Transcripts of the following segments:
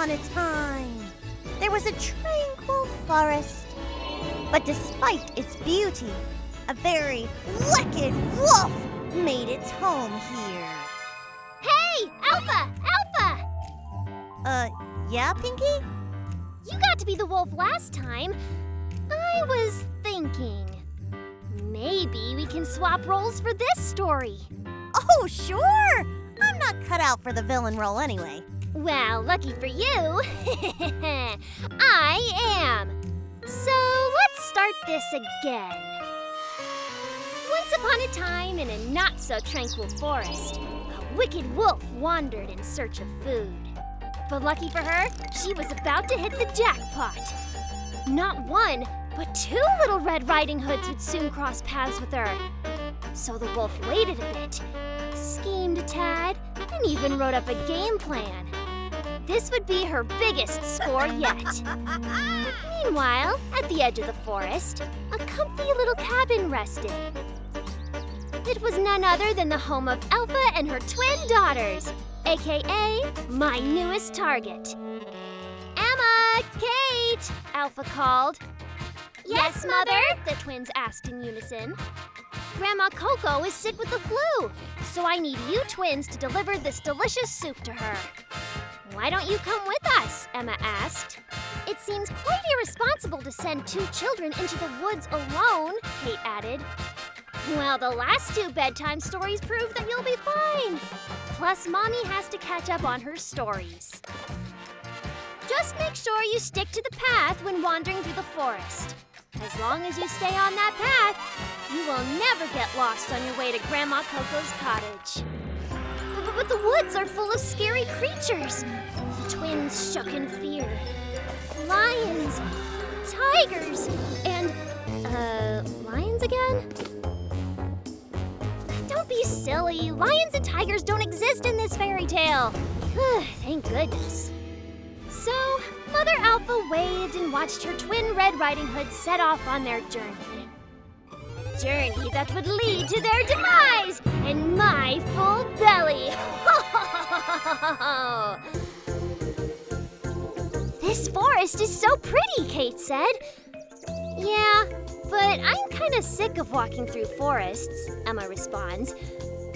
upon a time, there was a tranquil forest. But despite its beauty, a very wicked wolf made its home here. Hey, Alpha! Alpha! Yeah, Pinky? You got to be the wolf last time. I was thinking, maybe we can swap roles for this story. Oh, sure! I'm not cut out for the villain role anyway. Well, lucky for you, I am. So let's start this again. Once upon a time, in a not-so-tranquil forest, a wicked wolf wandered in search of food. But lucky for her, she was about to hit the jackpot. Not one, but 2 little Red Riding Hoods would soon cross paths with her. So the wolf waited a bit, schemed a tad, and even wrote up a game plan. This would be her biggest score yet. Meanwhile, at the edge of the forest, a comfy little cabin rested. It was none other than the home of Alpha and her twin daughters, aka my newest target. Emma! Kate! Alpha called. Yes, Mother? The twins asked in unison. Grandma Coco is sick with the flu, so I need you twins to deliver this delicious soup to her. Why don't you come with us? Emma asked. It seems quite irresponsible to send 2 children into the woods alone, Kate added. Well, the last 2 bedtime stories prove that you'll be fine. Plus, Mommy has to catch up on her stories. Just make sure you stick to the path when wandering through the forest. As long as you stay on that path, you will never get lost on your way to Grandma Coco's cottage. But the woods are full of scary creatures. The twins shook in fear. Lions, tigers, and, lions again? Don't be silly. Lions and tigers don't exist in this fairy tale. Thank goodness. So, Mother Alpha waved and watched her twin Red Riding Hoods set off on their journey. Journey that would lead to their demise and my full belly. This forest is so pretty, Kate said. Yeah, but I'm kind of sick of walking through forests, Emma responds.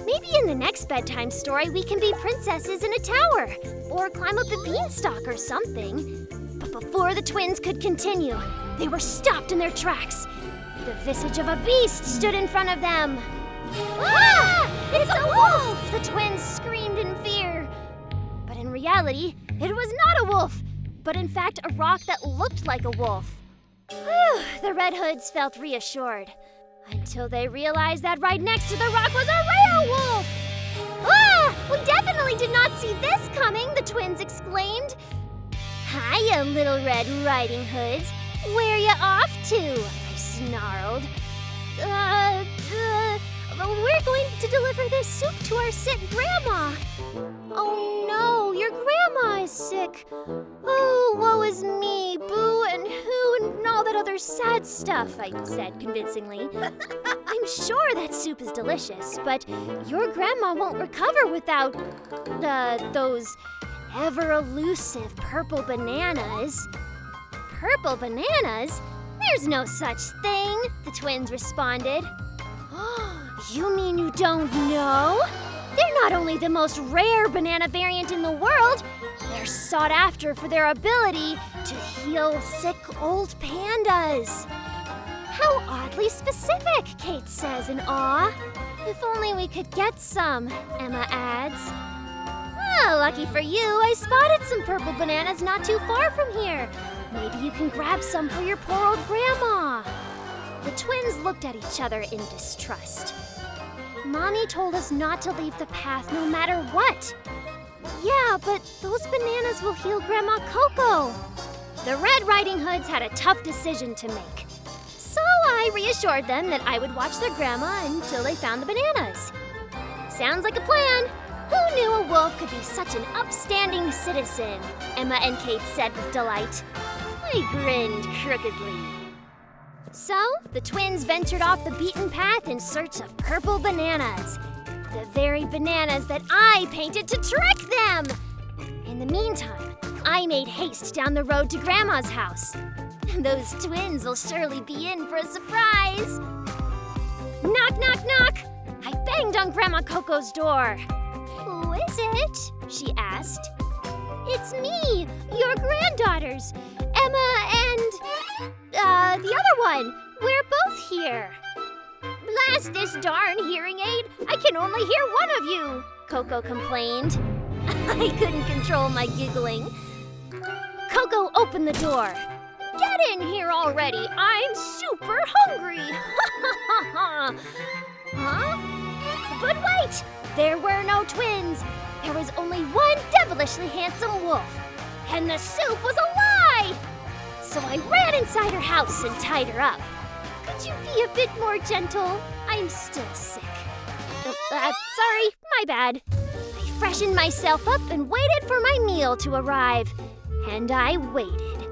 Maybe in the next bedtime story we can be princesses in a tower, or climb up a beanstalk or something. But before the twins could continue, they were stopped in their tracks. The visage of a beast stood in front of them. Ah! It's a wolf! The twins screamed in fear. But in reality, it was not a wolf, but in fact a rock that looked like a wolf. Whew, the Red Hoods felt reassured, until they realized that right next to the rock was a real wolf! Ah! We definitely did not see this coming, the twins exclaimed. Hiya, little Red Riding Hoods. Where ya off to? I snarled. We're going to deliver this soup to our sick grandma. Oh no, your grandma is sick. Oh, woe is me, boo and who and all that other sad stuff, I said convincingly. I'm sure that soup is delicious, but your grandma won't recover without, those ever-elusive purple bananas. Purple bananas? There's no such thing, the twins responded. You mean you don't know? They're not only the most rare banana variant in the world, they're sought after for their ability to heal sick old pandas. How oddly specific, Kate says in awe. If only we could get some, Emma adds. Well, lucky for you, I spotted some purple bananas not too far from here. Maybe you can grab some for your poor old grandma. The twins looked at each other in distrust. Mommy told us not to leave the path no matter what. Yeah, but those bananas will heal Grandma Coco. The Red Riding Hoods had a tough decision to make. So I reassured them that I would watch their grandma until they found the bananas. Sounds like a plan. Who knew a wolf could be such an upstanding citizen? Emma and Kate said with delight. I grinned crookedly. So, the twins ventured off the beaten path in search of purple bananas. The very bananas that I painted to trick them! In the meantime, I made haste down the road to Grandma's house. Those twins will surely be in for a surprise. Knock, knock, knock! I banged on Grandma Coco's door. Who is it? She asked. It's me, your granddaughters, Emma and, the other one. We're both here. Blast this darn hearing aid! I can only hear one of you, Coco complained. I couldn't control my giggling. Coco opened the door. Get in here already! I'm super hungry! Huh? But wait! There were no twins. There was only one devilishly handsome wolf. And the soup was a lie! So I ran inside her house and tied her up. Could you be a bit more gentle? I'm still sick. Sorry, my bad. I freshened myself up and waited for my meal to arrive. And I waited.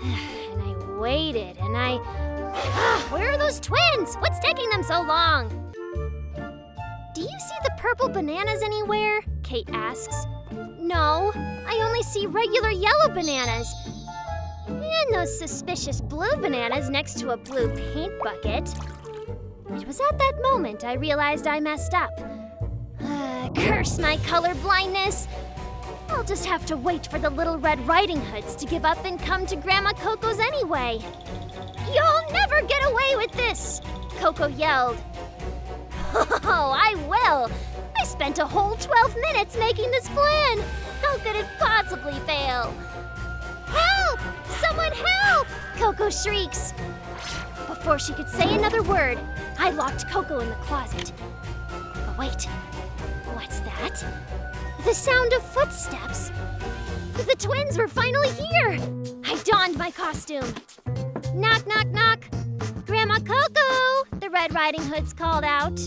And I waited, and where are those twins? What's taking them so long? Do you see the purple bananas anywhere? Kate asks. No, I only see regular yellow bananas. And those suspicious blue bananas next to a blue paint bucket. It was at that moment I realized I messed up. Curse my color blindness! I'll just have to wait for the Little Red Riding Hoods to give up and come to Grandma Coco's anyway. You'll never get away with this! Coco yelled. Oh, I will! I spent a whole 12 minutes making this plan! How could it possibly fail? Help! Someone help! Coco shrieks. Before she could say another word, I locked Coco in the closet. But wait, what's that? The sound of footsteps. The twins were finally here. I donned my costume. Knock, knock, knock. Grandma Coco, the Red Riding Hoods called out.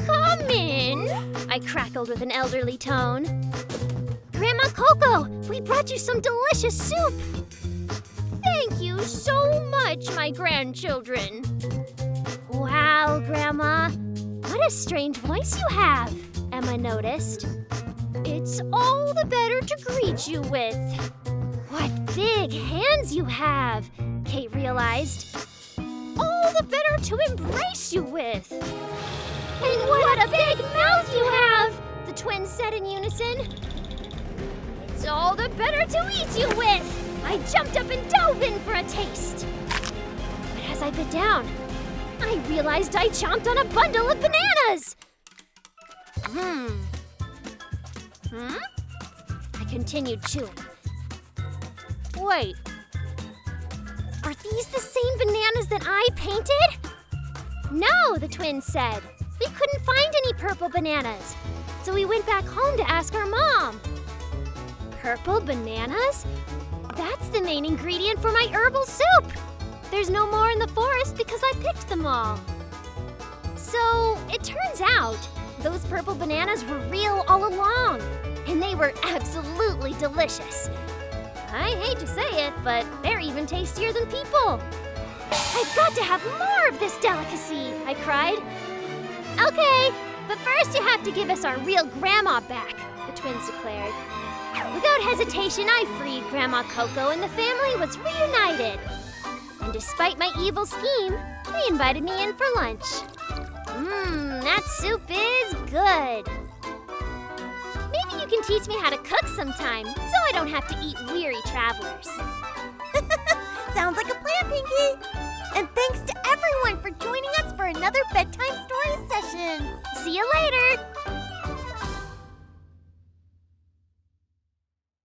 Come in, I crackled with an elderly tone. Grandma Coco, we brought you some delicious soup. Thank you so much, my grandchildren. Wow, Grandma, what a strange voice you have, Emma noticed. It's all the better to greet you with. What big hands you have, Kate realized. All the better to embrace you with. And what a big mouth you have, the twins said in unison. It's all the better to eat you with. I jumped up and dove in for a taste. But as I bit down, I realized I chomped on a bundle of bananas. I continued chewing. Wait, are these the same bananas that I painted? No, the twins said. We couldn't find any purple bananas, so we went back home to ask our mom. Purple bananas? That's the main ingredient for my herbal soup. There's no more in the forest because I picked them all. So it turns out those purple bananas were real all along, and they were absolutely delicious. I hate to say it, but they're even tastier than people. I've got to have more of this delicacy, I cried. Okay, but first you have to give us our real grandma back, the twins declared. Without hesitation, I freed Grandma Coco and the family was reunited. And despite my evil scheme, they invited me in for lunch. That soup is good. Maybe you can teach me how to cook sometime, so I don't have to eat weary travelers. Sounds like a plan, Pinky. And thanks to everyone for joining us for another bedtime story session. See you later.